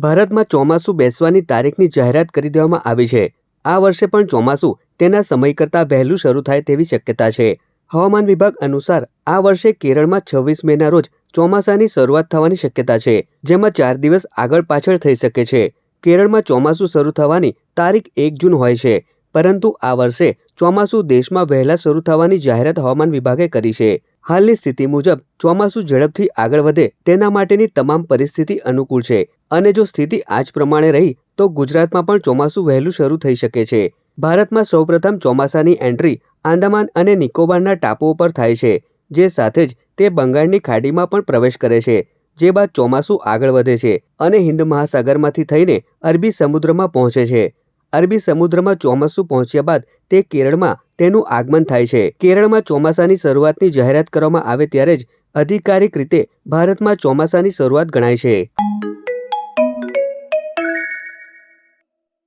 ભારતમાં ચોમાસું બેસવાની તારીખની જાહેરાત કરી દેવામાં આવી છે। આ વર્ષે પણ ચોમાસું તેના સમય કરતાં વહેલું શરૂ થાય તેવી શક્યતા છે। હવામાન વિભાગ અનુસાર આ વર્ષે કેરળમાં 26 મેના રોજ ચોમાસાની શરૂઆત થવાની શક્યતા છે, જેમાં 4 દિવસ આગળ પાછળ થઈ શકે છે। કેરળમાં ચોમાસું શરૂ થવાની તારીખ 1 જૂન હોય છે, પરંતુ આ વર્ષે ચોમાસું દેશમાં વહેલા શરૂ થવાની જાહેરાત હવામાન વિભાગે કરી છે। હાલની સ્થિતિ મુજબ ચોમાસું ઝડપથી આગળ વધે તેના માટેની તમામ પરિસ્થિતિ અનુકૂળ છે, અને જો સ્થિતિ આ જ પ્રમાણે રહી તો ગુજરાતમાં પણ ચોમાસું વહેલું શરૂ થઈ શકે છે। ભારતમાં સૌપ્રથમ ચોમાસાની એન્ટ્રી આંદામાન અને નિકોબારના ટાપુઓ પર થાય છે, જે સાથે જ તે બંગાળની ખાડીમાં પણ પ્રવેશ કરે છે, જે બાદ ચોમાસું આગળ વધે છે અને હિન્દ મહાસાગરમાંથી થઈને અરબી સમુદ્રમાં પહોંચે છે। અરબી સમુદ્રમાં ચોમાસું પહોંચ્યા બાદ તે કેરળમાં તેનું આગમન થાય છે। કેરળમાં ચોમાસાની શરૂઆતની જાહેરાત કરવામાં આવે ત્યારે જ આધિકારિક રીતે ભારતમાં ચોમાસાની શરૂઆત ગણાય છે।